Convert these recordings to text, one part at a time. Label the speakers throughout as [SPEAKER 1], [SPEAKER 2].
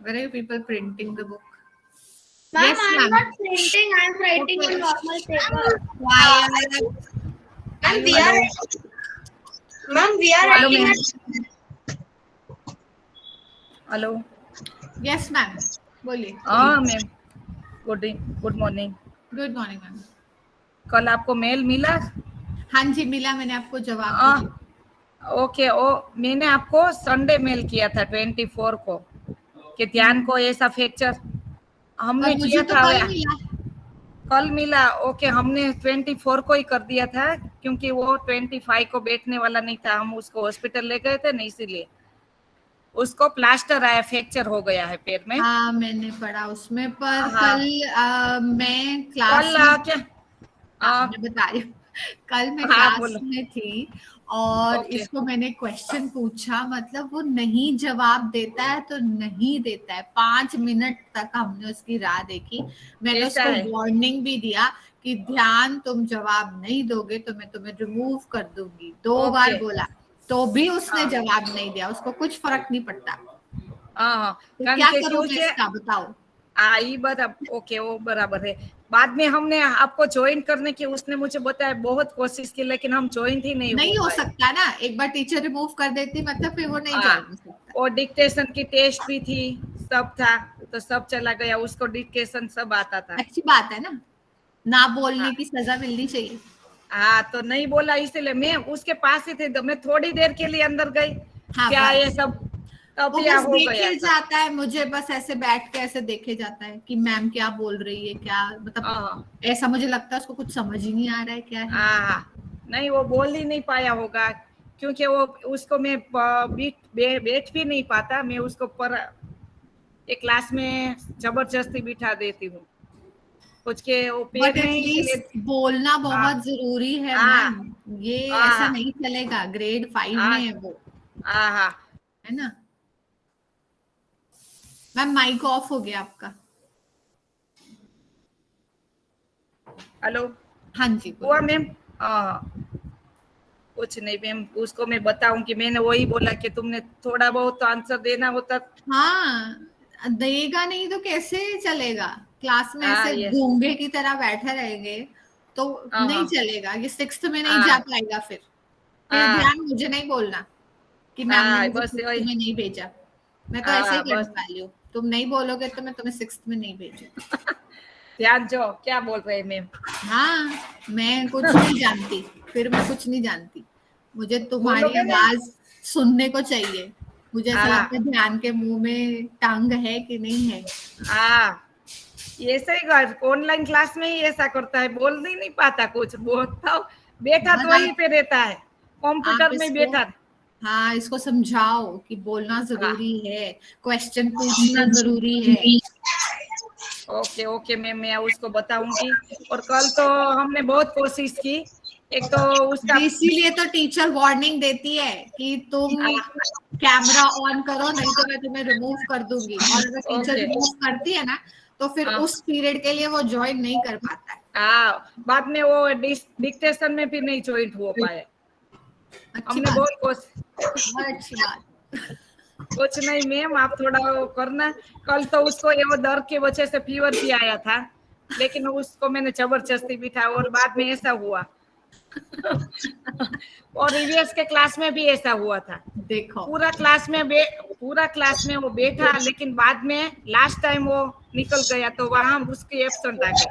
[SPEAKER 1] Where are you people printing the book?
[SPEAKER 2] Ma'am,
[SPEAKER 1] Yes,
[SPEAKER 2] I'm
[SPEAKER 1] ma'am.
[SPEAKER 2] not printing. I'm writing
[SPEAKER 1] Okay.
[SPEAKER 2] on normal paper.
[SPEAKER 1] Why?
[SPEAKER 2] Ma'am, we are. Ma'am, we are
[SPEAKER 1] Hello,
[SPEAKER 2] writing
[SPEAKER 1] ma'am.
[SPEAKER 2] at.
[SPEAKER 3] Hello.
[SPEAKER 1] Yes, ma'am. बोलिए.
[SPEAKER 3] हाँ ma'am. Good morning.
[SPEAKER 1] Good morning, ma'am.
[SPEAKER 3] कल आपको mail मिला?
[SPEAKER 1] हाँ जी, मिला. मैंने आपको जवाब भी दिया.
[SPEAKER 3] ओके. मैंने आपको संडे मेल किया था 24 को कि ध्यान को ऐसा फ्रैक्चर हमने
[SPEAKER 1] और मुझे
[SPEAKER 3] किया
[SPEAKER 1] तो
[SPEAKER 3] था.
[SPEAKER 1] कल मिला.
[SPEAKER 3] कल मिला. ओके. हमने 24 को ही कर दिया था क्योंकि वो 25 को बैठने वाला नहीं था. हम उसको हॉस्पिटल ले गए थे ना, इसीलिए उसको प्लास्टर आया, फ्रैक्चर हो गया है पैर में.
[SPEAKER 1] हाँ, मैंने पढ़ा उसमें. पर
[SPEAKER 3] हाँ.
[SPEAKER 1] कल मैं क्लास
[SPEAKER 3] कल
[SPEAKER 1] में
[SPEAKER 3] क्या?
[SPEAKER 1] मैं बता रही हूँ. कल मैं
[SPEAKER 3] हाँ,
[SPEAKER 1] क्लास
[SPEAKER 3] बोलो.
[SPEAKER 1] में थी और
[SPEAKER 3] ओके.
[SPEAKER 1] इसको मैंने क्वेश्चन पूछा. मतलब वो नहीं जवाब देता है तो नहीं देता है. 5 मिनट तक हमने उसकी राह देखी. मैंने
[SPEAKER 3] ऐसा
[SPEAKER 1] उसको
[SPEAKER 3] है.
[SPEAKER 1] वार्निंग भी दिया कि ध्यान, तुम जवाब नहीं दोगे तो मैं तुम्हें रिमूव कर दूंगी. 2 बार बोला तो भी उसने जवाब नहीं दिया. उसको कुछ फर्क नहीं पड़ता.
[SPEAKER 3] हाँ.
[SPEAKER 1] तो क्या करूं मैं इसका, बताओ.
[SPEAKER 3] ये बराबर. ओके, वो बराबर है. बाद में हमने आपको ज्वाइन करने की उसने मुझे बताया, बहुत कोशिश की, लेकिन हम ज्वाइन ही नहीं
[SPEAKER 1] हो सकता ना. एक बार टीचर रिमूव कर देती मतलब फिर वो नहीं ज्वाइन हो सकता.
[SPEAKER 3] और डिक्टेशन की टेस्ट भी थी, सब था, तो सब चला गया. उसको डिक्टेशन सब आता था.
[SPEAKER 1] अच्छी बात है ना बोलने की सजा मिलनी चाहिए.
[SPEAKER 3] हाँ, तो नहीं बोला, इसलिए मैं उसके पास ही थे. तो मैं थोड़ी देर के लिए अंदर गई. क्या ये सब तब
[SPEAKER 1] वो
[SPEAKER 3] क्या
[SPEAKER 1] बस
[SPEAKER 3] हो
[SPEAKER 1] देखे
[SPEAKER 3] गया
[SPEAKER 1] जाता है. मुझे बस ऐसे बैठ के ऐसे देखे जाता है कि मैम क्या बोल रही है, क्या मतलब ऐसा मुझे लगता है उसको कुछ समझ ही नहीं आ रहा है क्या है.
[SPEAKER 3] नहीं, वो बोल ही नहीं पाया होगा क्योंकि वो उसको मैं बैठ भी नहीं पाता. मैं उसको पर एक क्लास में जबरदस्ती बिठा देती हूँ कुछ के वो पैर में, इसलिए
[SPEAKER 1] बोलना बहुत जरूरी है मैम. ये ऐसा नहीं चलेगा. ग्रेड 5 में है वो. है ना मैम. माइक ऑफ हो गया आपका.
[SPEAKER 3] हेलो.
[SPEAKER 1] हाँ जी,
[SPEAKER 3] हुआ मैम? कुछ नहीं मैम. उसको मैं बताऊं कि मैंने वही बोला कि तुमने थोड़ा बहुत तो आंसर देना होता.
[SPEAKER 1] हाँ, देगा नहीं तो कैसे चलेगा. क्लास में ऐसे गूंगे की तरह बैठे रहेंगे तो नहीं चलेगा. ये 6th में नहीं जा पाएगा. फिर ध्यान, मुझे नहीं बोलना कि मैम ने मुझे 6th में नहीं भेजा. मैं तो ऐसे ही करने वाली हूँ. तुम नहीं बोलोगे तो मैं तुम्हें 6th में नहीं भेजूंगी.
[SPEAKER 3] ध्यान जो क्या बोल रहे हैं मैम.
[SPEAKER 1] हाँ, मैं कुछ नहीं जानती. फिर मैं कुछ नहीं जानती. मुझे तुम्हारी आवाज सुनने को चाहिए. मुझे ऐसा लगता है ध्यान के मुंह में टंग है कि नहीं है.
[SPEAKER 3] ऐसे ही ऑनलाइन क्लास में ही ऐसा करता है. बोल नहीं पाता कुछ. बोलता बैठा तो वहीं पे रहता है, कंप्यूटर में बैठा.
[SPEAKER 1] हाँ, इसको समझाओ कि बोलना जरूरी है, क्वेश्चन पूछना जरूरी है.
[SPEAKER 3] ओके मैम, मैं उसको बताऊंगी. और कल तो हमने बहुत कोशिश की. एक तो उसका
[SPEAKER 1] इसीलिए तो टीचर वार्निंग देती है कि तुम कैमरा ऑन करो, नहीं तो मैं तुम्हें रिमूव कर दूंगी. और अगर टीचर रिमूव करती है ना तो फिर उस पीरियड के लिए वो ज्वाइन नहीं कर पाता है.
[SPEAKER 3] बाद में वो डिक्टेशन में भी नहीं ज्वाइन हो पाए. हमने बहुत कोशिश.
[SPEAKER 1] अच्छी बात.
[SPEAKER 3] कुछ नहीं मैम, आप थोड़ा वो करना. कल तो उसको ये डर के वजह से फीवर भी आया था, लेकिन उसको मैंने जबरदस्ती बिठा. और बाद में ऐसा हुआ. और ईवीएस के क्लास में भी ऐसा हुआ था.
[SPEAKER 1] देखो,
[SPEAKER 3] पूरा क्लास में वो बैठा, लेकिन बाद में लास्ट टाइम वो निकल गया तो वहां उसकी एब्सेंट आ गई.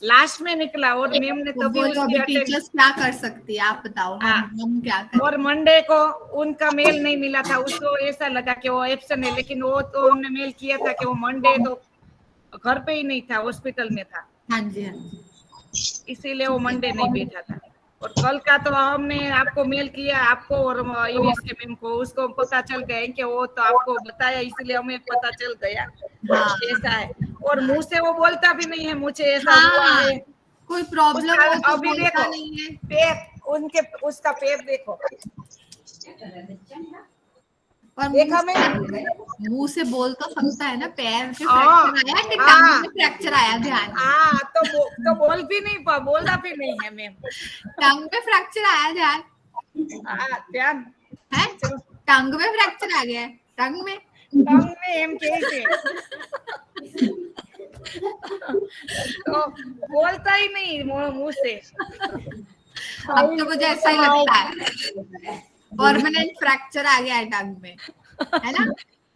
[SPEAKER 3] लास्ट में निकला और मैम ने तभी उसकी
[SPEAKER 1] टीचर्स क्या कर सकती है आप बताओ. हम क्या करें.
[SPEAKER 3] और मंडे को उनका मेल नहीं मिला था. उसको ऐसा लगा कि वो एब्सेंट है, लेकिन वो तो हमने मेल किया था कि वो मंडे तो घर पे ही नहीं था, हॉस्पिटल में था.
[SPEAKER 1] हाँ जी,
[SPEAKER 3] इसीलिए वो मंडे नहीं बैठा था. और कल का तो हमने आपको मेल किया, आपको और ईवीएस के मैम को. उसको पता चल गया कि वो तो आपको बताया, इसलिए हमें पता चल गया ऐसा है. और मुंह से वो बोलता भी नहीं है मुझे ऐसा हुआ है.
[SPEAKER 1] कोई प्रॉब्लम हो तो
[SPEAKER 3] अभी
[SPEAKER 1] बोलता
[SPEAKER 3] देखो
[SPEAKER 1] नहीं है.
[SPEAKER 3] पैर उसका पैर देखो.
[SPEAKER 1] और देखा मैं, मुंह से बोल तो सकता है ना. पैर में फ्रैक्चर आया कि टांग में फ्रैक्चर आया. ध्यान.
[SPEAKER 3] तो बोल भी नहीं बोलता भी नहीं है मैम.
[SPEAKER 1] टांग में फ्रैक्चर आया. ध्यान
[SPEAKER 3] ध्यान
[SPEAKER 1] है. टांग में फ्रैक्चर आ गया है. टांग में
[SPEAKER 3] टंग में एम कैसे तो बोलता ही नहीं मुंह से।
[SPEAKER 1] अब तो मुझे ऐसा ही लगता है परमानेंट फ्रैक्चर आ गया है टंग में, है ना?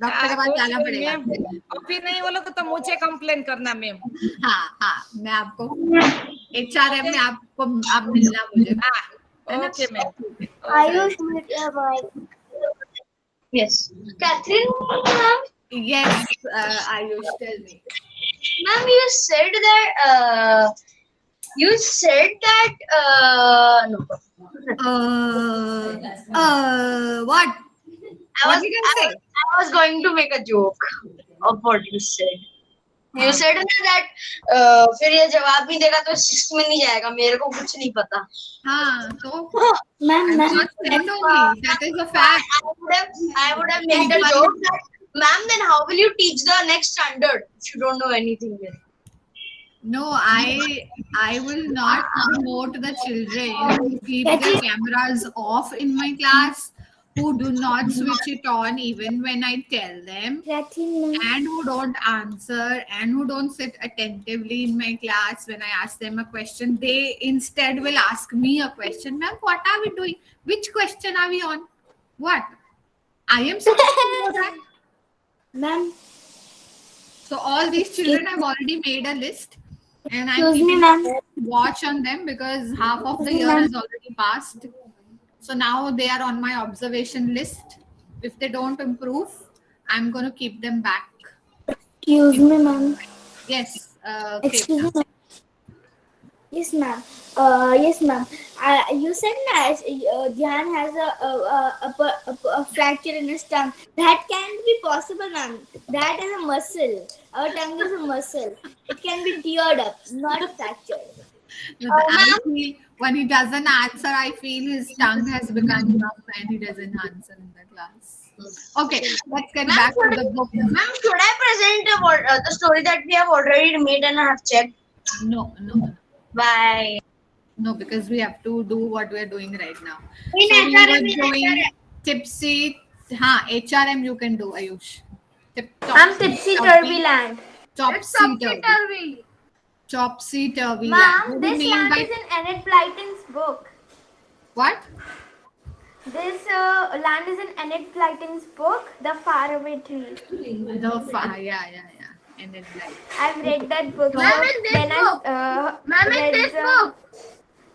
[SPEAKER 1] डॉक्टर के पास जाना पड़ेगा।
[SPEAKER 3] और फिर नहीं बोलो तो मुझे कंप्लेन करना मैम।
[SPEAKER 1] हाँ, मैं आपको HRM में आप मिलना मुझे।
[SPEAKER 3] Okay ma'am.
[SPEAKER 2] Ayush, meet your mic. Yes. Catherine, ma'am.
[SPEAKER 1] Yes, Ayush, tell me.
[SPEAKER 2] Ma'am, you said that. No.
[SPEAKER 1] What? What you can say?
[SPEAKER 2] I was going to make a joke of what you said. You said that फिर ये जवाब नहीं देगा तो 6th में नहीं जाएगा, मेरे को कुछ नहीं पता।
[SPEAKER 1] हाँ, तो
[SPEAKER 2] Ma'am,
[SPEAKER 1] not said only. That is a fact.
[SPEAKER 2] I would have made a joke that, ma'am, then how will you teach the next standard if you don't know anything yet?
[SPEAKER 1] No, I will not promote the children who keep their cameras off in my class, who do not switch it on even when I tell them, and who don't answer and who don't sit attentively in my class when I ask them a question. They instead will ask me a question. Ma'am, what are we doing? Which question are we on? What? I am supposed to know that.
[SPEAKER 2] Ma'am.
[SPEAKER 1] So all these children have already made a list. And I'm keeping a watch on them because half of the year has already passed. So now they are on my observation list. If they don't improve, I'm going to keep them back.
[SPEAKER 2] Excuse me, ma'am.
[SPEAKER 1] Yes.
[SPEAKER 2] Excuse me. Yes, ma'am. Yes, ma'am. You said that Dhyan has a fracture in his tongue. That can't be possible, ma'am. That is a muscle. Our tongue is a muscle. It can be teared up, not fractured.
[SPEAKER 1] I feel when he doesn't answer, I feel his tongue has become numb and he doesn't answer in the class. Okay, let's get back to the book.
[SPEAKER 2] Ma'am, should I present the story that we have already made and have checked?
[SPEAKER 1] No.
[SPEAKER 2] Why?
[SPEAKER 1] No, because we have to do what we are doing right now.
[SPEAKER 2] In
[SPEAKER 1] So we
[SPEAKER 2] HRM,
[SPEAKER 1] were doing tipsy. HRM you can do, Ayush.
[SPEAKER 2] I'm tipsy turvy land.
[SPEAKER 1] Topsy-turvy. Topsy-turvy
[SPEAKER 2] Ma'am,
[SPEAKER 1] land.
[SPEAKER 2] this land is in Enid Blyton's book.
[SPEAKER 1] What?
[SPEAKER 2] This land is in Enid Blyton's book, The Faraway Tree.
[SPEAKER 1] Yeah. Enid Blyton.
[SPEAKER 2] I've read that book.
[SPEAKER 4] Ma'am, in this book. Ma'am, in this book.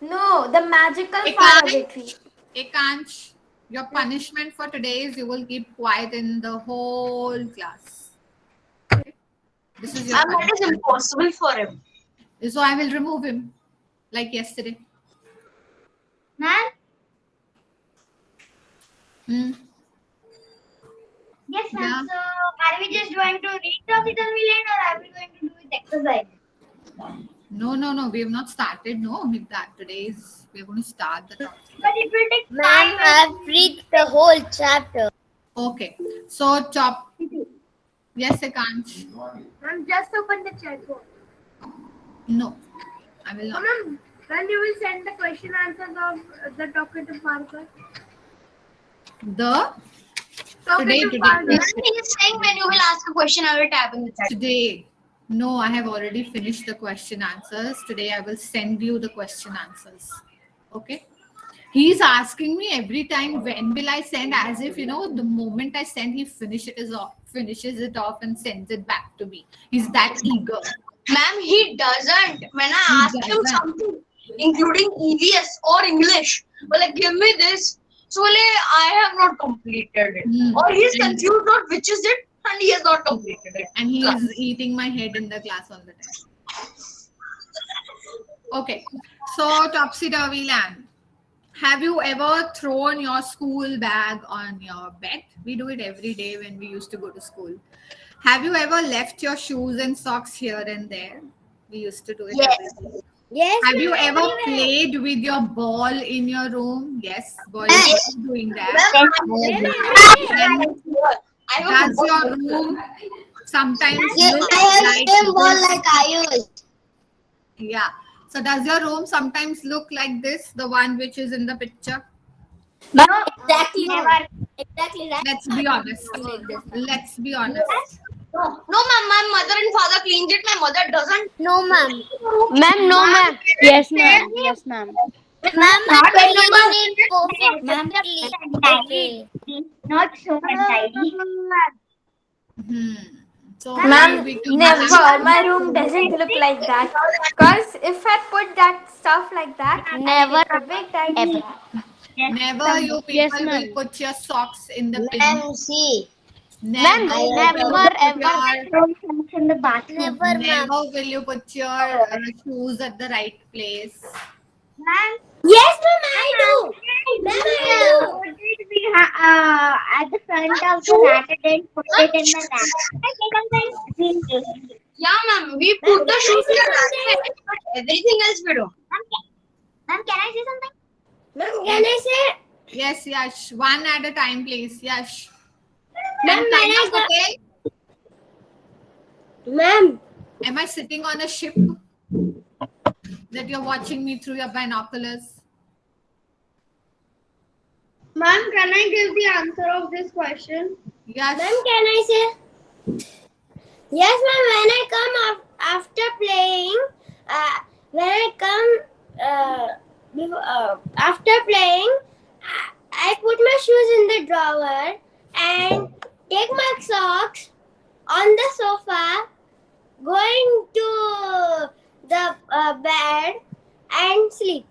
[SPEAKER 2] No, The Magical Faraway Tree.
[SPEAKER 1] Ekansh, your punishment for today is you will keep quiet in the whole class. Okay? This is your punishment.
[SPEAKER 2] That is impossible for him.
[SPEAKER 1] So I will remove him like yesterday.
[SPEAKER 2] Ma'am? Yes, ma'am.
[SPEAKER 1] Yeah.
[SPEAKER 2] So, are we just going to read Topsy Turvy Land or are we going to do with exercise?
[SPEAKER 1] No. We have not started. No, with that. We're going to start the topic.
[SPEAKER 2] But it will take
[SPEAKER 4] Ma'am, I've read the whole chapter.
[SPEAKER 1] Okay. So, Yes, Ekansh.
[SPEAKER 2] Ma'am, just open the chat box.
[SPEAKER 1] No, I will not.
[SPEAKER 2] Ma'am, when you will send the question answers of the talkative marker? Today. Ma'am, he is saying when you will ask a question, I will type in the chat.
[SPEAKER 1] Today. No, I have already finished the question answers. Today I will send you the question answers. Okay. He's asking me every time when will I send, as if the moment I send, he finishes it off and sends it back to me. He's that eager.
[SPEAKER 2] Ma'am, he doesn't. When I ask him something, including EVS or English, give me this. So I have not completed it. Or he's confused on which is it and he has not completed it.
[SPEAKER 1] And he is eating my head in the class all the time. Okay. So, Topsy-Turvy Land. Have you ever thrown your school bag on your bed? We do it every day when we used to go to school. Have you ever left your shoes and socks here and there? We used to do it every day.
[SPEAKER 4] Yes.
[SPEAKER 1] Have you ever played with your ball in your room? Yes, boys are doing that. Does your room sometimes look like
[SPEAKER 4] Ayush.
[SPEAKER 1] Yeah. So does your room sometimes look like this, the one which is in the picture?
[SPEAKER 4] No, exactly.
[SPEAKER 2] Exactly right.
[SPEAKER 1] Let's be honest. Let's be honest.
[SPEAKER 4] No, ma'am. My mother and father cleans it. My mother doesn't.
[SPEAKER 5] No, ma'am. Ma'am, no, ma'am.
[SPEAKER 6] Yes, ma'am. Yes, ma'am.
[SPEAKER 5] Ma'am, I
[SPEAKER 4] Not
[SPEAKER 5] clean
[SPEAKER 4] everyone.
[SPEAKER 5] it
[SPEAKER 6] Ma'am.
[SPEAKER 5] perfectly.
[SPEAKER 2] Not so untidy.
[SPEAKER 1] So
[SPEAKER 6] Ma'am,
[SPEAKER 1] we too
[SPEAKER 6] never.
[SPEAKER 1] much-
[SPEAKER 6] My room doesn't look like that. Because if I put that stuff like that,
[SPEAKER 5] Never,
[SPEAKER 6] a big tidy.
[SPEAKER 1] Never you people
[SPEAKER 6] Yes,
[SPEAKER 1] will
[SPEAKER 6] ma'am.
[SPEAKER 1] put your socks in the bin.
[SPEAKER 4] Ma'am, see.
[SPEAKER 5] Ma'am, never, ever.
[SPEAKER 2] In the bathroom.
[SPEAKER 5] Never, ma'am.
[SPEAKER 1] Never will you put your shoes at the right place.
[SPEAKER 2] Yes, ma'am, I do. Ma'am, I do. At the front of the ladder, then put it in the ladder.
[SPEAKER 4] Yeah, ma'am. We put the shoes in the basket, but everything else we do.
[SPEAKER 2] Ma'am, can I say something? Ma'am, can I say?
[SPEAKER 1] Yes, Yash. One at a time, please. Yash.
[SPEAKER 2] Ma'am,
[SPEAKER 1] And
[SPEAKER 2] when I
[SPEAKER 1] Pranav Patel,
[SPEAKER 2] Ma'am,
[SPEAKER 1] am I sitting on a ship that you're watching me through your binoculars?
[SPEAKER 2] Ma'am, can I give the answer of this question?
[SPEAKER 1] Yash.
[SPEAKER 2] Ma'am, can I say? Yes, ma'am. When I come after playing, after playing, I put my shoes in the drawer and take my socks on the sofa, going to the bed and sleep.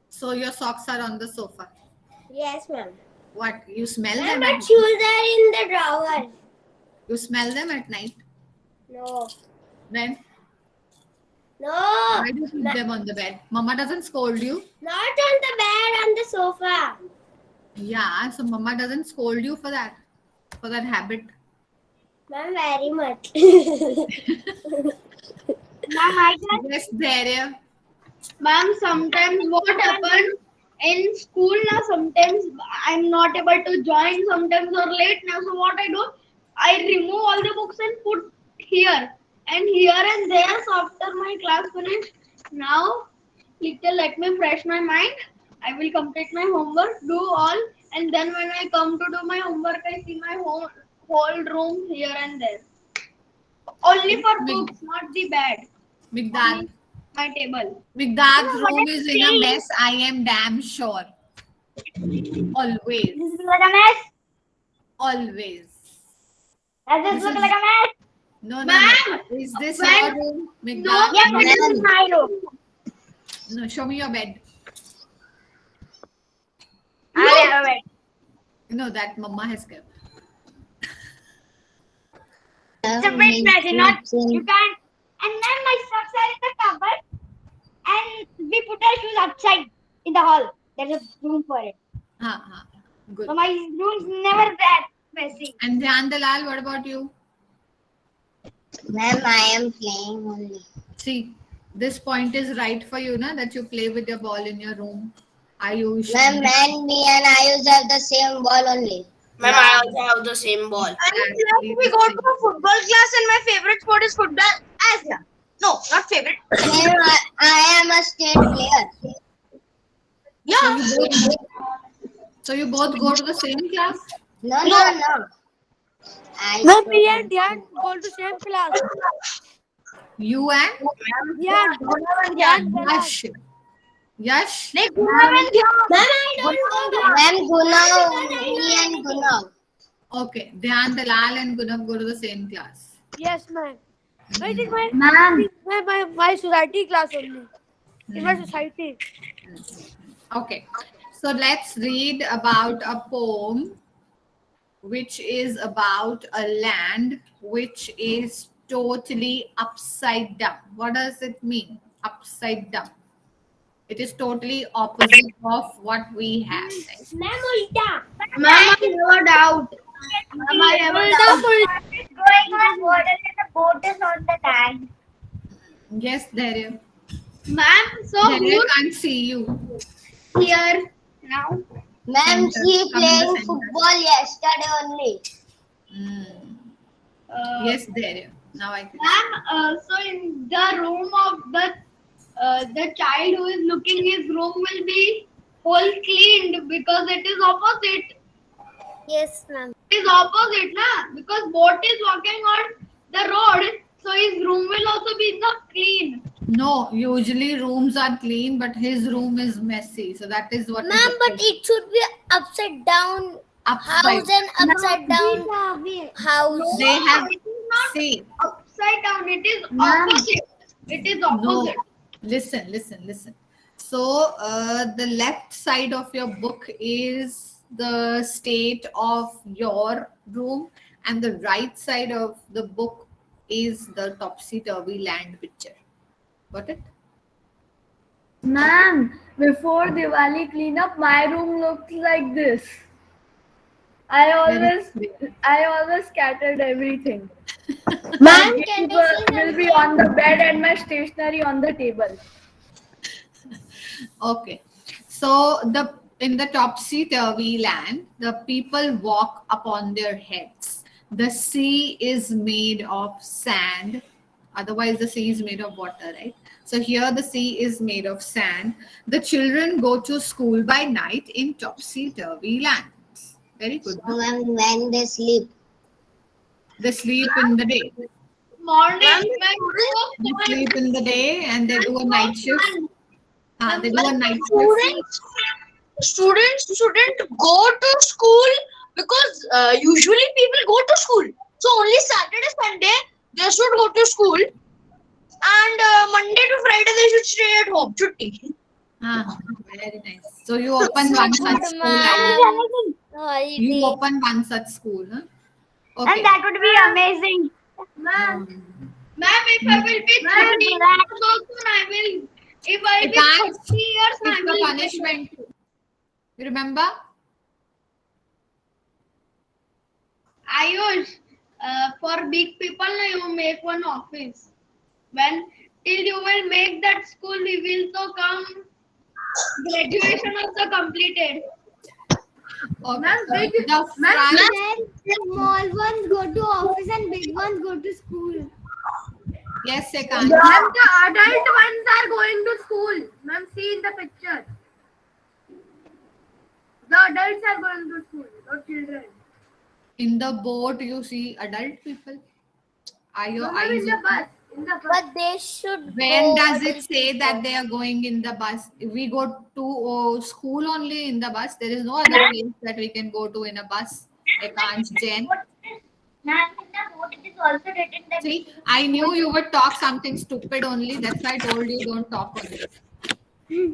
[SPEAKER 1] So your socks are on the sofa.
[SPEAKER 2] Yes, ma'am.
[SPEAKER 1] What? You smell
[SPEAKER 2] Ma'am,
[SPEAKER 1] them?
[SPEAKER 2] but
[SPEAKER 1] At,
[SPEAKER 2] shoes are in the drawer.
[SPEAKER 1] you smell them at night?
[SPEAKER 2] No.
[SPEAKER 1] Then
[SPEAKER 2] No.
[SPEAKER 1] why do you keep them on the bed? Mama doesn't scold you?
[SPEAKER 2] Not on the bed, on the sofa.
[SPEAKER 1] Yeah, so mama doesn't scold you for that habit.
[SPEAKER 2] Ma'am, very much.
[SPEAKER 1] Yes, there.
[SPEAKER 2] Ma'am, sometimes what happens in school now, sometimes I'm not able to join, sometimes or late now. So what I do, I remove all the books and put here and there. So after my class finish, now let me fresh my mind. I will complete my homework, do all, and then when I come to do my homework, I see my whole room here and there. Only for books, not the bed.
[SPEAKER 1] Migdal.
[SPEAKER 2] My table.
[SPEAKER 1] Migdal's room is in a mess, I am damn sure. Always.
[SPEAKER 2] This is like a mess.
[SPEAKER 1] Always.
[SPEAKER 2] Does this look like a mess?
[SPEAKER 1] No.
[SPEAKER 2] Ma'am,
[SPEAKER 1] Is this
[SPEAKER 2] when-
[SPEAKER 1] your room, Migdal?
[SPEAKER 2] No, yes, but this is my room.
[SPEAKER 1] No, show me your bed.
[SPEAKER 2] I have a bed.
[SPEAKER 1] No, that mama has kept.
[SPEAKER 2] It's a bit messy, not you can't. And then my socks are in the cupboard, and we put our shoes outside in the hall. There's a room for it.
[SPEAKER 1] Good.
[SPEAKER 2] So my room's never that messy.
[SPEAKER 1] And Dhyan Dalal, what about you?
[SPEAKER 4] Ma'am, I am playing only.
[SPEAKER 1] See, this point is right for you, na? That you play with your ball in your room. Ayush.
[SPEAKER 4] Ma'am, me and Ayush have the same ball only.
[SPEAKER 7] Ma'am, I also have the same ball.
[SPEAKER 1] Exactly
[SPEAKER 4] We
[SPEAKER 1] the
[SPEAKER 4] go
[SPEAKER 1] same.
[SPEAKER 4] to a football class and my favorite sport is football. No, not favorite. I am a state player. Yeah.
[SPEAKER 1] So you both go to the same class?
[SPEAKER 4] No.
[SPEAKER 6] No, me and Dhyan go to same class.
[SPEAKER 1] You and
[SPEAKER 6] Yeah.
[SPEAKER 1] Yash. Yash?
[SPEAKER 2] Ma'am, I don't know.
[SPEAKER 4] Ma'am, Gunav, me and Gunav.
[SPEAKER 1] Okay. Dhyan Dalal and Gunav go to the same class.
[SPEAKER 6] Yes, ma'am. It is my society class only. In my society.
[SPEAKER 1] Okay. So let's read about a poem which is about a land which is totally upside down. What does it mean? Upside down. It is totally opposite of what we have.
[SPEAKER 2] Ma'am, ulta.
[SPEAKER 4] Ma'am, I never doubt. Ma'am, I never doubt.
[SPEAKER 2] It's going on water and the boat is on the tank.
[SPEAKER 1] Yes, there.
[SPEAKER 2] Ma'am, so
[SPEAKER 1] There can't see you.
[SPEAKER 2] here now?
[SPEAKER 4] Ma'am,
[SPEAKER 1] Center.
[SPEAKER 4] she
[SPEAKER 1] Come in the
[SPEAKER 4] playing
[SPEAKER 1] center.
[SPEAKER 4] football yesterday only.
[SPEAKER 1] Yes, there. Now I can.
[SPEAKER 2] Ma'am, so in the room of the child who is looking, his room will be whole cleaned because it is opposite.
[SPEAKER 5] Yes, ma'am.
[SPEAKER 4] It is opposite, na? Because boat is walking on the road, so his room will also be not clean.
[SPEAKER 1] No, usually rooms are clean, but his room is messy. So that is what.
[SPEAKER 5] Ma'am, but it should be upside down
[SPEAKER 1] Upside.
[SPEAKER 5] house and upside down house.
[SPEAKER 1] They have.
[SPEAKER 4] It is not
[SPEAKER 1] See,
[SPEAKER 4] upside down. It is opposite. It is opposite.
[SPEAKER 1] no. Listen. So the left side of your book is the state of your room, and the right side of the book is the topsy-turvy land picture. Got it?
[SPEAKER 6] Ma'am, before Diwali cleanup, my room looked like this. I always scattered everything.
[SPEAKER 5] Ma'am,
[SPEAKER 6] My
[SPEAKER 5] can
[SPEAKER 6] paper
[SPEAKER 5] I see
[SPEAKER 6] will be on the bed and my stationery on the table.
[SPEAKER 1] Okay. So in the topsy-turvy land, the people walk upon their heads. The sea is made of sand. Otherwise, the sea is made of water, right? So here the sea is made of sand. The children go to school by night in topsy-turvy land. Very good.
[SPEAKER 5] So, ma'am, when they sleep.
[SPEAKER 1] They sleep in the day.
[SPEAKER 4] Morning,
[SPEAKER 1] They sleep in the day and they do a night shift. They do a night shift.
[SPEAKER 4] Students shouldn't go to school because usually people go to school. So only Saturday, Sunday they should go to school, and Monday to Friday they should stay at home. Chutti.
[SPEAKER 1] Very nice. So you open one such school. You open one such school, huh? Okay.
[SPEAKER 6] And that would be amazing.
[SPEAKER 4] Ma'am, if I will be 30 years old soon, I will. If I will be 30 years, I
[SPEAKER 1] It's
[SPEAKER 4] will.
[SPEAKER 1] a punishment. You remember?
[SPEAKER 4] Ayush, for big people, you make one office. When till you will make that school, we will so come. Graduation also completed.
[SPEAKER 1] Okay. The front,
[SPEAKER 5] Small ones go to office and big ones go to school.
[SPEAKER 1] yes, Sekant.
[SPEAKER 6] Ma'am, the adult ones are going to school. Ma'am, see in the picture. The adults are going to school, not children.
[SPEAKER 1] In the boat, you see adult people. Are your
[SPEAKER 6] Ma'am,
[SPEAKER 1] eyes
[SPEAKER 6] in the
[SPEAKER 1] open?
[SPEAKER 6] bus. In the bus.
[SPEAKER 5] But they should
[SPEAKER 1] When
[SPEAKER 5] go
[SPEAKER 1] does it say that they are going in the bus? If we go to school only in the bus, there is no other place that we can go to in a bus. Ekant Jain.
[SPEAKER 2] Ma'am, in the boat it is also written that.
[SPEAKER 1] See, I knew you would talk something stupid only. That's why I told you don't talk on this.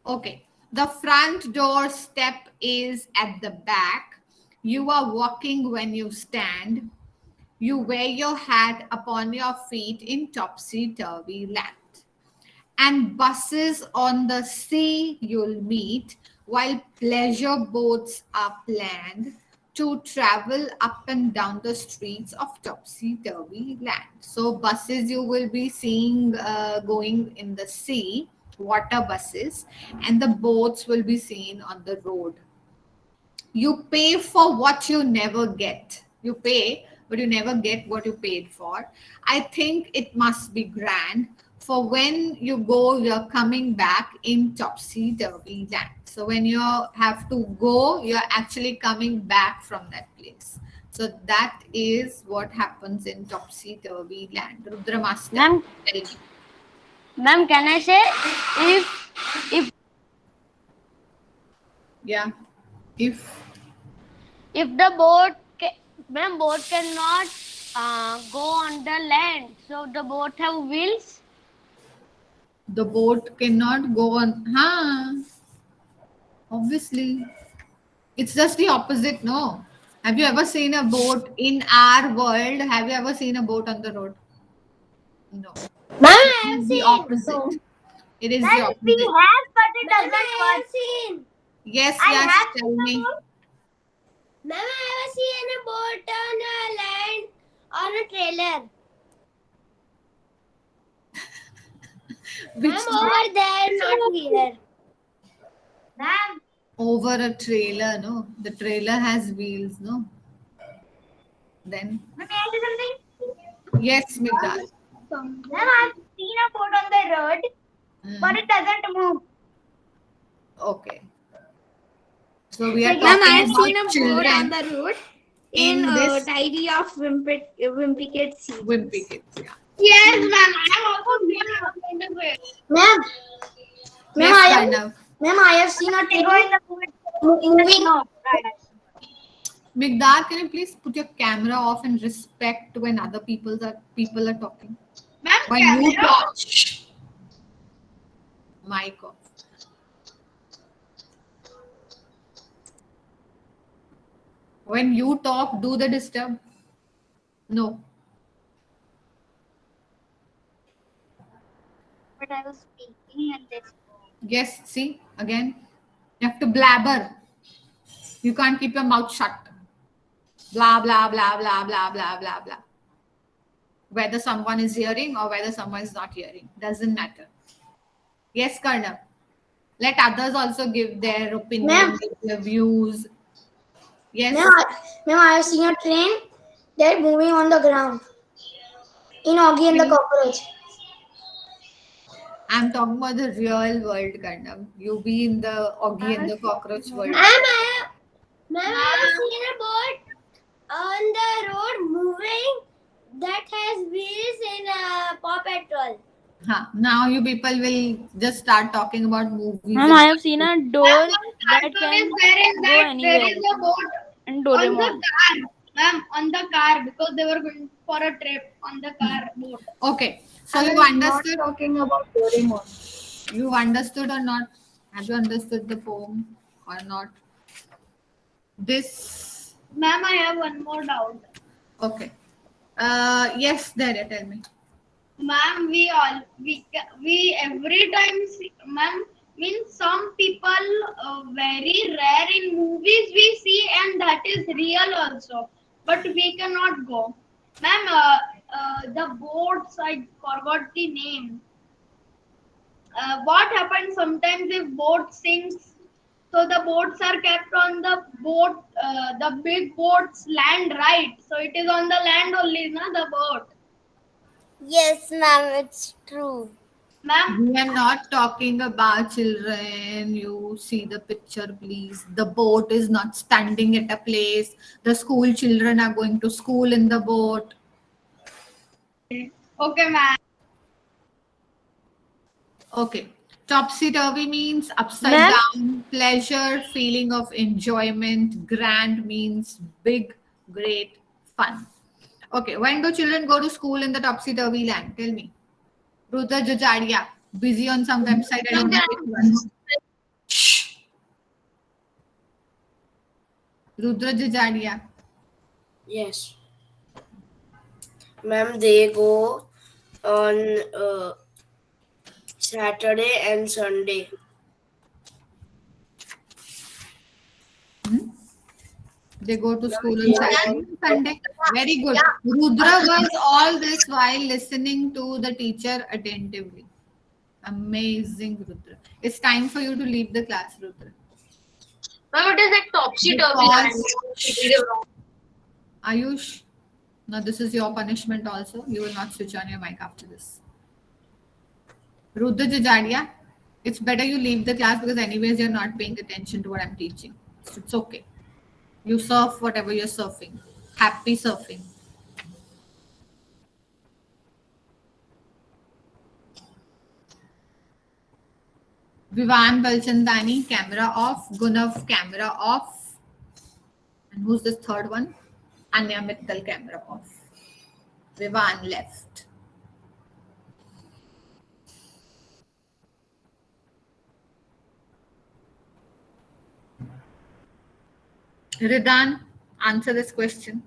[SPEAKER 1] Okay. The front door step is at the back. You are walking when you stand. You wear your hat upon your feet in topsy-turvy land. And buses on the sea you'll meet, while pleasure boats are planned to travel up and down the streets of topsy-turvy land. So buses you will be seeing going in the sea, water buses, and the boats will be seen on the road. You pay for what you never get. You pay, but you never get what you paid for. I think it must be grand. For when you go, you're coming back in topsy-turvy land. So when you have to go, you're actually coming back from that place. So that is what happens in topsy-turvy land. Rudra Master,
[SPEAKER 6] Ma'am,
[SPEAKER 1] tell me.
[SPEAKER 6] ma'am, can I say if
[SPEAKER 1] Yeah. If
[SPEAKER 6] the boat, ma'am, boat cannot go on the land, so the boat have wheels.
[SPEAKER 1] the boat cannot go on, obviously. It's just the opposite, no? Have you ever seen a boat in our world? Have you ever seen a boat on the road? No.
[SPEAKER 5] Ma'am,
[SPEAKER 1] It is the opposite. It is the opposite.
[SPEAKER 6] have, but it doesn't
[SPEAKER 5] seen.
[SPEAKER 1] Yes,
[SPEAKER 6] I
[SPEAKER 1] yes,
[SPEAKER 6] have
[SPEAKER 1] tell me.
[SPEAKER 5] Ma'am, I have seen a boat on a land on a trailer.
[SPEAKER 1] Which
[SPEAKER 5] Ma'am, over there, not here.
[SPEAKER 6] Ma'am,
[SPEAKER 1] over a trailer, no? The trailer has wheels, no? Then,
[SPEAKER 6] may I say something?
[SPEAKER 1] yes, Migdal.
[SPEAKER 6] Ma'am, I've seen a boat on the road,
[SPEAKER 1] Mm,
[SPEAKER 6] but it doesn't move.
[SPEAKER 1] okay. So we are
[SPEAKER 2] Ma'am,
[SPEAKER 1] talking
[SPEAKER 2] I have
[SPEAKER 1] about
[SPEAKER 2] seen a boat
[SPEAKER 1] children
[SPEAKER 2] on the road in
[SPEAKER 1] this
[SPEAKER 2] Diary of Wimpy Kid series.
[SPEAKER 1] Wimpy Kids. Yeah.
[SPEAKER 4] Yes, ma'am. I have also seen a ma'am.
[SPEAKER 1] Yes,
[SPEAKER 4] Ma'am, I have seen a movie.
[SPEAKER 1] Migdar, can you please put your camera off and respect when other people are talking?
[SPEAKER 4] Ma'am,
[SPEAKER 1] When you
[SPEAKER 4] camera.
[SPEAKER 1] talk, shh. Mic off. When you talk, do the disturb. No.
[SPEAKER 2] But I was speaking and this.
[SPEAKER 1] Yes, see, again. You have to blabber. You can't keep your mouth shut. Blah, blah, blah, blah, blah, blah, blah, blah. Whether someone is hearing or whether someone is not hearing. Doesn't matter. Yes, Karna. Let others also give their opinion,
[SPEAKER 4] Ma'am.
[SPEAKER 1] their views. Yes.
[SPEAKER 4] Ma'am, I have seen a train. They're moving on the ground. In Augie and the Cockroach.
[SPEAKER 1] I'm talking about the real world, Karna. You be in the Augie and the Cockroach world.
[SPEAKER 5] Ma'am, I have seen a boat on the road moving that has wheels in Paw Patrol.
[SPEAKER 1] Huh. Now you people will just start talking about movies.
[SPEAKER 8] Ma'am, I have seen a door that can go anywhere.
[SPEAKER 4] There is a boat
[SPEAKER 8] And
[SPEAKER 4] on the
[SPEAKER 8] Doraemon.
[SPEAKER 4] car. Ma'am, on the car because they were going for a trip on the car boat.
[SPEAKER 1] Okay. So you understood?
[SPEAKER 6] Talking about Doraemon.
[SPEAKER 1] You understood or not? Have you understood the poem or not? This.
[SPEAKER 4] Ma'am, I have one more doubt.
[SPEAKER 1] Okay. Yes, Daria, tell me.
[SPEAKER 4] Ma'am, we every time see, ma'am, means some people very rare in movies we see and that is real also, but we cannot go. Ma'am, the boats, I forgot the name. What happens sometimes if boat sinks? So the boats are kept on the boat, the big boats land, right? So it is on the land only, na, the boat.
[SPEAKER 5] Yes, ma'am, it's true.
[SPEAKER 4] Ma'am,
[SPEAKER 1] We are not talking about children. You see the picture, please. The boat is not standing at a place. The school children are going to school in the boat.
[SPEAKER 4] okay, ma'am.
[SPEAKER 1] Okay. Topsy-turvy means upside
[SPEAKER 8] Ma'am?
[SPEAKER 1] down, pleasure, feeling of enjoyment. Grand means big, great, fun. Okay. When do children go to school in the topsy-turvy land? Tell me. Rudra Jajadia, busy on some website. I don't know which one. Shh. Rudra Jajadia.
[SPEAKER 7] Yes. Ma'am, they go on Saturday and Sunday.
[SPEAKER 1] They go to school on Saturday and Sunday. Very good. Rudra was all this while listening to the teacher attentively. Amazing, Rudra. It's time for you to leave the class, Rudra.
[SPEAKER 4] Ma'am, it is like topsy-turvy.
[SPEAKER 1] Ayush, now this is your punishment also. You will not switch on your mic after this. Rudra Jajadia, it's better you leave the class because anyways you're not paying attention to what I'm teaching. So it's okay. You surf whatever you're surfing. Happy surfing. Vivan Balchandani, camera off. Gunav, camera off. And who's this third one? Anya Mittal, camera off. Vivan left. Ridan, answer this question.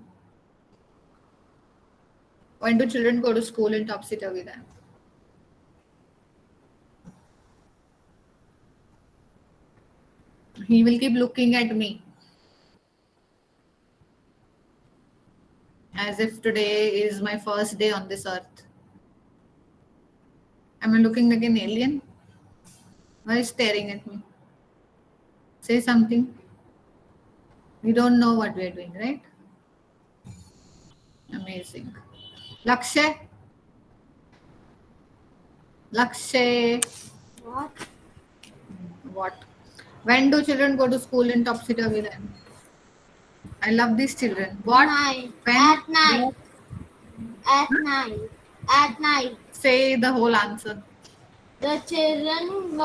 [SPEAKER 1] When do children go to school in topsy-turvy land? He will keep looking at me as if today is my first day on this earth. Am I looking like an alien? Why are you staring at me? Say something. We don't know what we're doing, right? Amazing. Lakshay. Lakshay.
[SPEAKER 2] What?
[SPEAKER 1] What? When do children go to school in topsy-turvy land? I love these children. What?
[SPEAKER 5] Night.
[SPEAKER 1] When?
[SPEAKER 5] At night. At night. At night.
[SPEAKER 1] Say the whole answer.
[SPEAKER 5] The children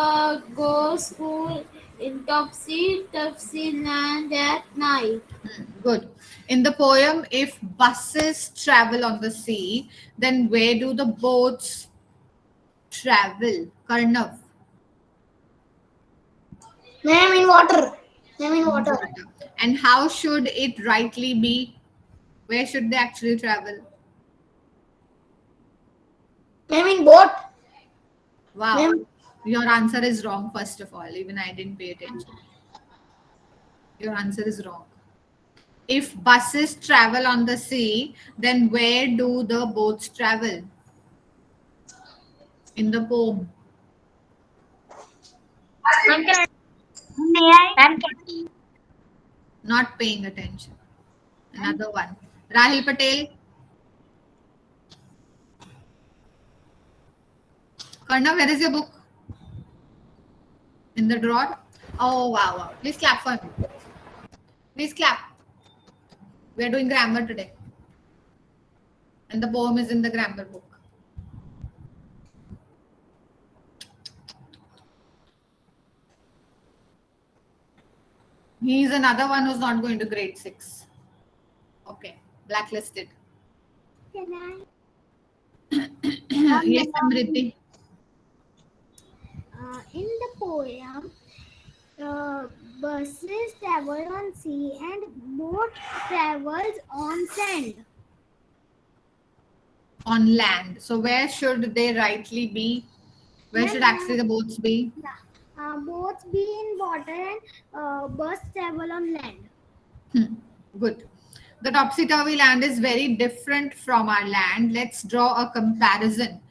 [SPEAKER 5] go school in topsy land at night.
[SPEAKER 1] Good. In the poem, if buses travel on the sea, then where do the boats travel? Karnav.
[SPEAKER 4] Ma'am, in water. Ma'am, in water.
[SPEAKER 1] And how should it rightly be? Where should they actually travel?
[SPEAKER 4] Ma'am, in boat.
[SPEAKER 1] Wow.
[SPEAKER 4] Ma'am.
[SPEAKER 1] Your answer is wrong, first of all. Even I didn't pay attention. Your answer is wrong. If buses travel on the sea, then where do the boats travel? In the poem. Not paying attention. Another one. Rahil Patel. Karna, where is your book? In the drawer? Oh, wow, wow. Please clap for me. Please clap. We are doing grammar today. And the poem is in the grammar book. He is another one who's not going to grade 6. Okay, blacklisted.
[SPEAKER 5] Can I?
[SPEAKER 1] Yes, Samriddhi.
[SPEAKER 5] In the poem, buses travel on sea and boat travels on sand.
[SPEAKER 1] On land. So where should they rightly be? Where should actually the boats be?
[SPEAKER 5] Boats be in water and bus travel on land.
[SPEAKER 1] Good. The topsy-turvy land is very different from our land. Let's draw a comparison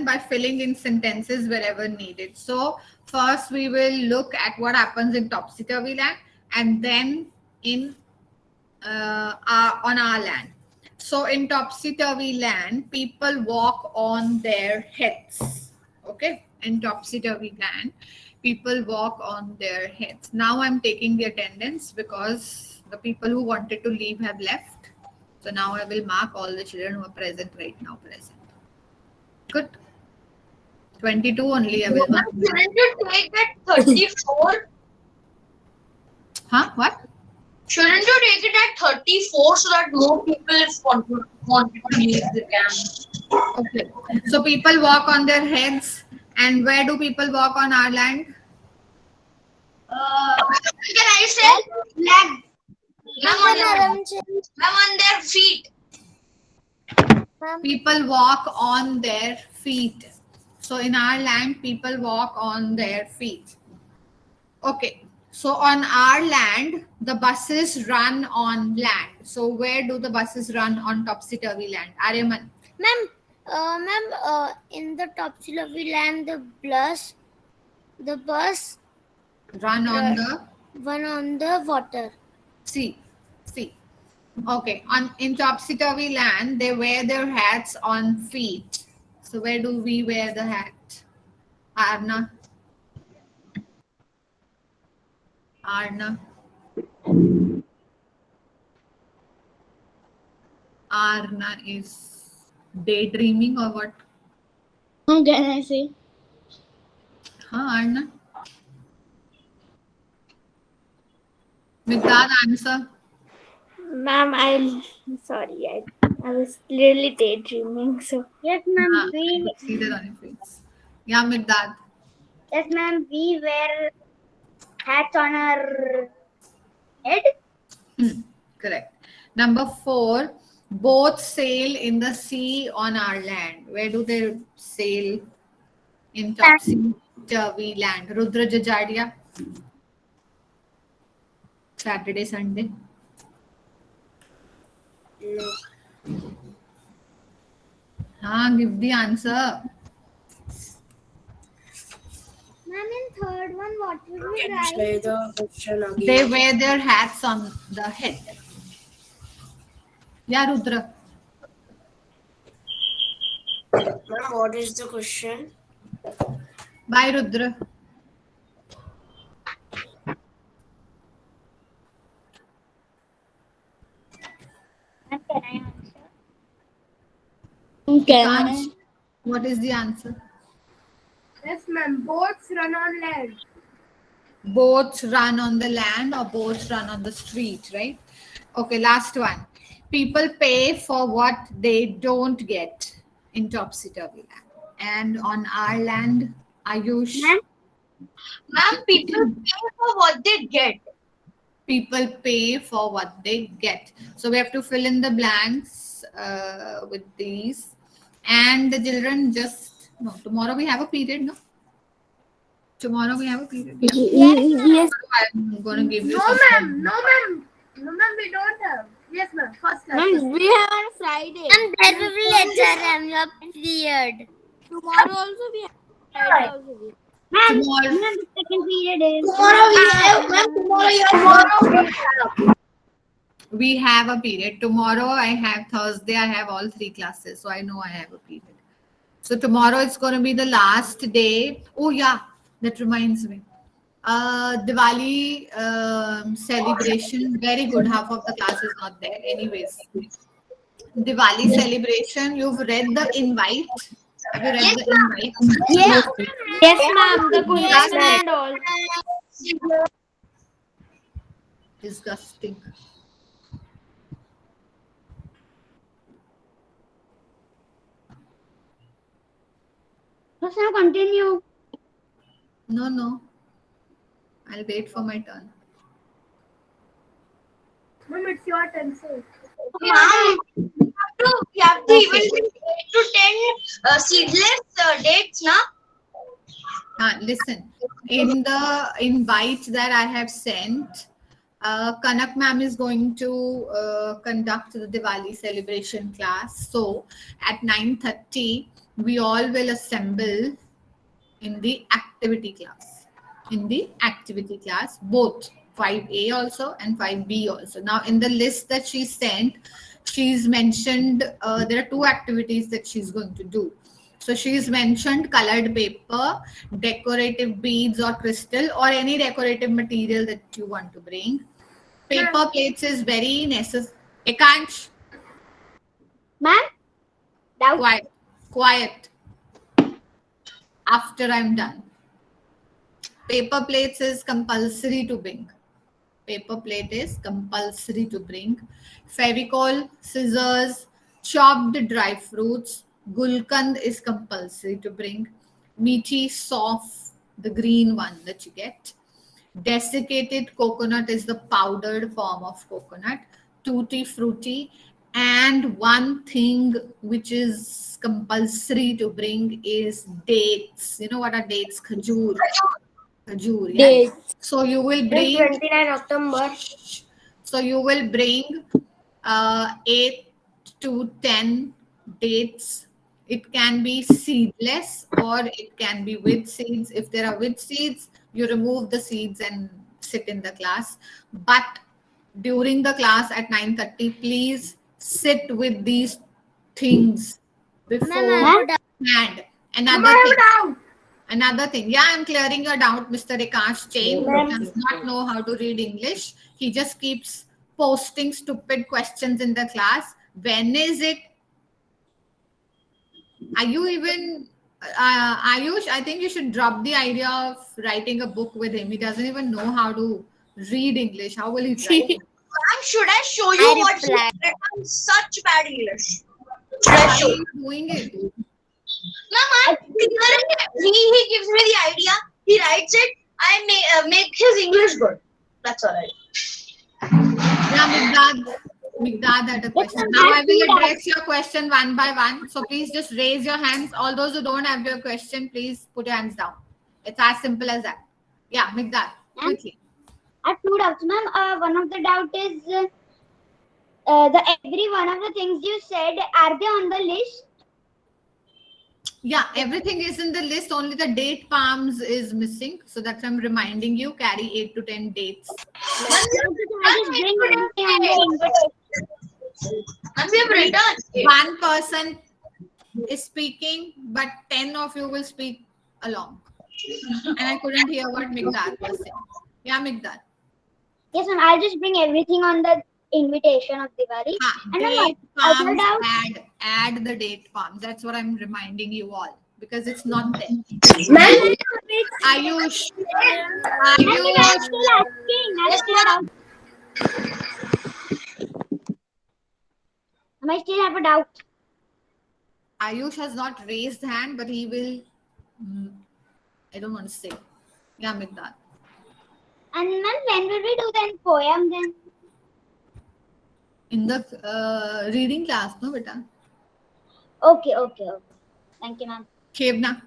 [SPEAKER 1] by filling in sentences wherever needed. So first we will look at what happens in topsy-turvy land and then in on our land. So in topsy-turvy land, people walk on their heads. Okay, in topsy-turvy land, people walk on their heads. Now I'm taking the attendance because the people who wanted to leave have left. So now I will mark all the children who are present right now present. Good. 22 only I will mark.
[SPEAKER 4] Shouldn't you take it 34?
[SPEAKER 1] Huh? What?
[SPEAKER 4] Shouldn't you take it at 34 so that more people want to leave the camp?
[SPEAKER 1] Okay. So people walk on their heads. And where do people walk on our land?
[SPEAKER 4] Can I say leg? On their feet.
[SPEAKER 1] People walk on their feet. So in our land, people walk on their feet. Okay. So on our land, the buses run on land. So where do the buses run on topsy-turvy land? Aryaman.
[SPEAKER 5] Ma'am, in the topsy-turvy land, the bus
[SPEAKER 1] Run on the
[SPEAKER 5] water.
[SPEAKER 1] sea. Okay. In topsy-turvy land, they wear their hats on feet. So where do we wear the hat? Arna. Arna is daydreaming or what?
[SPEAKER 2] How can I say?
[SPEAKER 1] Arna. Migdad, answer.
[SPEAKER 2] Ma'am, I was clearly daydreaming. So yes, ma'am.
[SPEAKER 1] I could see that on your face. Yeah, Migdad.
[SPEAKER 2] Yes, ma'am. We wear hats on our head.
[SPEAKER 1] Correct. Number 4, boats sail in the sea on our land. Where do they sail in topsy-turvy land? Rudra Jajadia. Saturday, Sunday. Give the answer.
[SPEAKER 5] Ma'am, in third one, what would we
[SPEAKER 7] Can you
[SPEAKER 5] write?
[SPEAKER 7] say the question again?
[SPEAKER 1] They wear their hats on the head. Yeah, Rudra.
[SPEAKER 7] Ma'am, what is the question?
[SPEAKER 1] Bye, Rudra.
[SPEAKER 2] Can I answer?
[SPEAKER 1] Kansh, what is the answer?
[SPEAKER 5] Yes, ma'am. Boats run on land.
[SPEAKER 1] Boats run on the land or boats run on the street, right? Okay, last one. People pay for what they don't get in Topsy-Turvy Land. And on our land, Ayush,
[SPEAKER 4] Ma'am, people pay for what they get.
[SPEAKER 1] people pay for what they get. So we have to fill in the blanks with these. And the children just, no, tomorrow we have a period, no? Tomorrow we have a period. Yeah.
[SPEAKER 2] Yes.
[SPEAKER 1] I'm going to give you
[SPEAKER 5] No,
[SPEAKER 1] some.
[SPEAKER 5] ma'am. No, ma'am. No, ma'am. We don't have. Yes, ma'am. First class.
[SPEAKER 2] Ma'am, we have on Friday.
[SPEAKER 8] And there will be HRM, your period.
[SPEAKER 2] Tomorrow also we have. Friday also we have.
[SPEAKER 1] Tomorrow,
[SPEAKER 2] The second period is.
[SPEAKER 4] Tomorrow we have, ma'am. Tomorrow
[SPEAKER 1] we have a period. Tomorrow I have Thursday, I have all 3 classes. So I know I have a period. So tomorrow it's going to be the last day. Oh yeah, that reminds me. Diwali celebration, very good. Half of the class is not there. Anyways, Diwali celebration, you've read the invite. Have you read the invite?
[SPEAKER 2] Yes. Yes, ma'am. The Guldan and all.
[SPEAKER 1] Disgusting.
[SPEAKER 2] So now continue.
[SPEAKER 1] No. I'll wait for my turn.
[SPEAKER 5] Ma'am, it's your turn, sir.
[SPEAKER 4] Ma'am, we have to even 8 to 10 seedless dates, na?
[SPEAKER 1] Listen, in the invite that I have sent, Kanak ma'am is going to conduct the Diwali celebration class. So at 9:30, we all will assemble in the activity class. In the activity class, both 5A also and 5B also. Now, in the list that she sent, she's mentioned there are 2 activities that she's going to do. So she's mentioned colored paper, decorative beads or crystal, or any decorative material that you want to bring. Paper plates is very necessary. Ekansh,
[SPEAKER 2] Ma'am?
[SPEAKER 1] quiet. After I'm done. Paper plates is compulsory to bring. Paper plate is compulsory to bring. Fevicol, scissors, chopped dry fruits. Gulkand is compulsory to bring. Meaty soft, the green one that you get. Desiccated coconut is the powdered form of coconut. Tutti frutti. And one thing which is compulsory to bring is dates. You know what are dates? Khajur. Khajur, yeah.
[SPEAKER 2] Dates.
[SPEAKER 1] So you will bring
[SPEAKER 2] 29 October.
[SPEAKER 1] So you will bring 8 to 10 dates. It can be seedless or it can be with seeds. If there are with seeds, you remove the seeds and sit in the class. But during the class at 9:30, please sit with these things beforehand. Another thing. Yeah, I'm clearing your doubt, Mr. Akash Chain, who does not know how to read English. He just keeps posting stupid questions in the class. When is it? Are you even, Ayush, I think you should drop the idea of writing a book with him. He doesn't even know how to read English. How will he write?
[SPEAKER 4] Ma'am, should I show you what he written? Such bad English. Should I show you?
[SPEAKER 1] Doing it?
[SPEAKER 4] Ma'am, he gives me the idea. He writes it. I make his English good. That's all right.
[SPEAKER 1] Yeah, Migdad had a question. Now I will address your question one by one. So please just raise your hands. All those who don't have your question, please put your hands down. It's as simple as that. Yeah, Migdad, quickly.
[SPEAKER 2] I have 2 doubts, ma'am. One of the doubt is every one of the things you said, are they on the list?
[SPEAKER 1] Yeah, everything is in the list. Only the date palms is missing. So that's why I'm reminding you. Carry 8 to 10 dates.
[SPEAKER 4] And we have written.
[SPEAKER 1] One person is speaking, but 10 of you will speak along. And I couldn't hear what Migdal was saying. Yeah, Migdal.
[SPEAKER 2] Yes, ma'am. I'll just bring everything on the invitation of Diwali. And
[SPEAKER 1] Date
[SPEAKER 2] other
[SPEAKER 1] palms,
[SPEAKER 2] doubt?
[SPEAKER 1] add the date palms. That's what I'm reminding you all, because it's not there.
[SPEAKER 5] Ma'am,
[SPEAKER 1] Ayush.
[SPEAKER 2] I'm still asking.
[SPEAKER 4] Yes, ma'am.
[SPEAKER 2] I still have a doubt.
[SPEAKER 1] Ayush has not raised hand, but he will. I don't want to say. Yeah, Migdal.
[SPEAKER 2] And ma'am, when will we do the poem then?
[SPEAKER 1] In the reading class, no, beta?
[SPEAKER 2] Okay. Thank you, ma'am.
[SPEAKER 1] Khebna.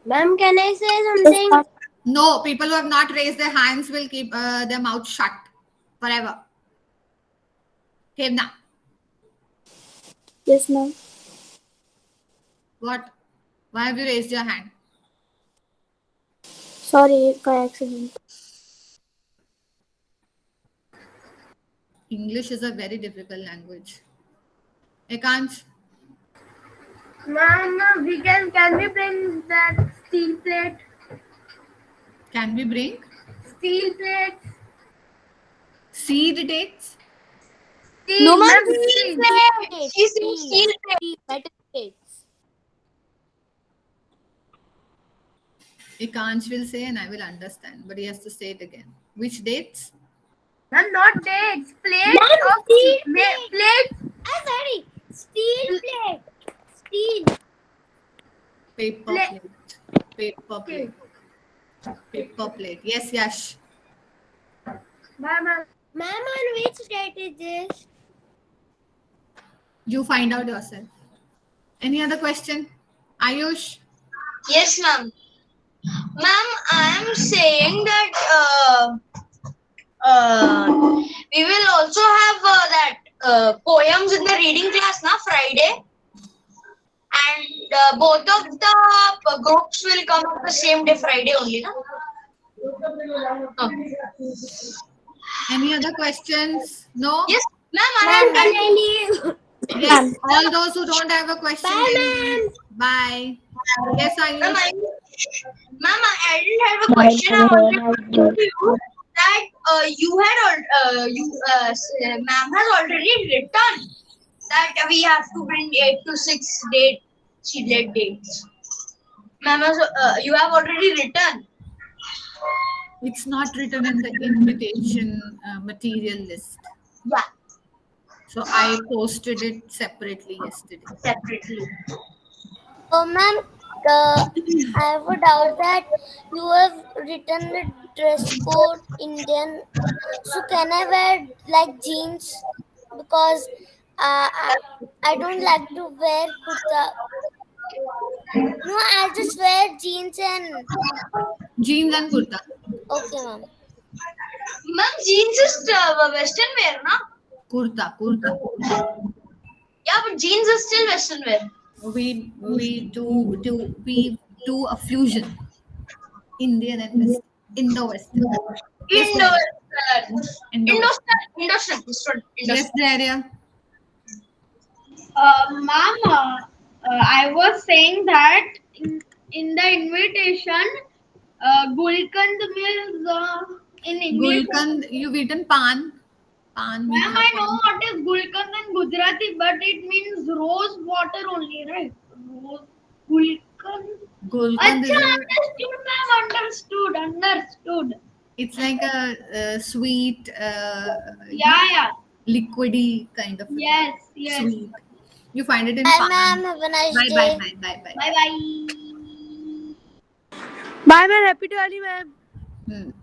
[SPEAKER 5] ma'am, can I say something?
[SPEAKER 1] No, people who have not raised their hands will keep their mouth shut forever. Khebna.
[SPEAKER 8] Yes, ma'am.
[SPEAKER 1] What? Why have you raised your hand?
[SPEAKER 8] Sorry, by accident.
[SPEAKER 1] English is a very difficult language. Ekansh.
[SPEAKER 6] Ma'am, can we bring that steel plate?
[SPEAKER 1] Can we bring
[SPEAKER 6] Steel plates.
[SPEAKER 1] seed dates?
[SPEAKER 6] Steel,
[SPEAKER 8] No, ma'am.
[SPEAKER 6] ma'am, steel.
[SPEAKER 4] She's in steel plate.
[SPEAKER 8] Metal plates.
[SPEAKER 1] Ekansh will say and I will understand, but he has to say it again. Which dates?
[SPEAKER 6] Ma'am, not dates. Plates
[SPEAKER 2] Ma'am,
[SPEAKER 6] of
[SPEAKER 2] steel
[SPEAKER 6] plates.
[SPEAKER 2] Sorry. Steel plate. Steel.
[SPEAKER 1] Paper
[SPEAKER 6] Pla-
[SPEAKER 1] plate. Paper plate. Paper plate. Yes, Yash.
[SPEAKER 6] Ma'am,
[SPEAKER 5] Ma'am, on which date is this?
[SPEAKER 1] You find out yourself. Any other question? Ayush?
[SPEAKER 4] Yes, ma'am. Ma'am, I am saying that we will also have that poems in the reading class na Friday, and both of the groups will come on the same day, Friday only, na?
[SPEAKER 1] Any other questions? No?
[SPEAKER 4] Yes, ma'am. I
[SPEAKER 5] Ma'am,
[SPEAKER 4] am
[SPEAKER 5] can I leave?
[SPEAKER 1] Yes. All those who don't have a question.
[SPEAKER 5] Bye,
[SPEAKER 1] can leave. Bye. Yes,
[SPEAKER 4] Ma'am,
[SPEAKER 1] Ayush.
[SPEAKER 4] I didn't have a question. I wanted to ask you that ma'am has already written that we have to bring 8 to 6 seeded dates. Ma'am, you have already written.
[SPEAKER 1] It's not written in the invitation material list.
[SPEAKER 4] Yeah,
[SPEAKER 1] So I posted it separately yesterday.
[SPEAKER 4] separately.
[SPEAKER 5] Oh, ma'am, I have a doubt that you have written the dress code Indian. So can I wear like jeans? Because I don't like to wear kurta. No, I'll just wear jeans and
[SPEAKER 1] Jeans and kurta.
[SPEAKER 5] okay, ma'am.
[SPEAKER 4] Ma'am, jeans is Western wear, na?
[SPEAKER 1] Kurta.
[SPEAKER 4] Yeah, but jeans is still Western wear.
[SPEAKER 1] We do a fusion. Indian and Western. Indo-Western.
[SPEAKER 4] Indo-Western.
[SPEAKER 1] Yes, Daria.
[SPEAKER 6] Ma'am, I was saying that in the invitation, Gulkand means in English.
[SPEAKER 1] Gulkand, you've eaten pan. Pan.
[SPEAKER 6] Ma'am, I know what is Gulkand in Gujarati, but it means rose water only, right? Gulkand.
[SPEAKER 1] Gulkand is
[SPEAKER 6] Understood, ma'am. Understood.
[SPEAKER 1] it's like a sweet,
[SPEAKER 6] Yeah.
[SPEAKER 1] liquidy kind of
[SPEAKER 6] Yes.
[SPEAKER 1] sweet. You find it in
[SPEAKER 5] Bye,
[SPEAKER 1] pan.
[SPEAKER 5] ma'am. Have a nice
[SPEAKER 1] Bye.
[SPEAKER 5] day.
[SPEAKER 6] Bye.
[SPEAKER 8] Bye, ma'am. Happy Diwali, ma'am.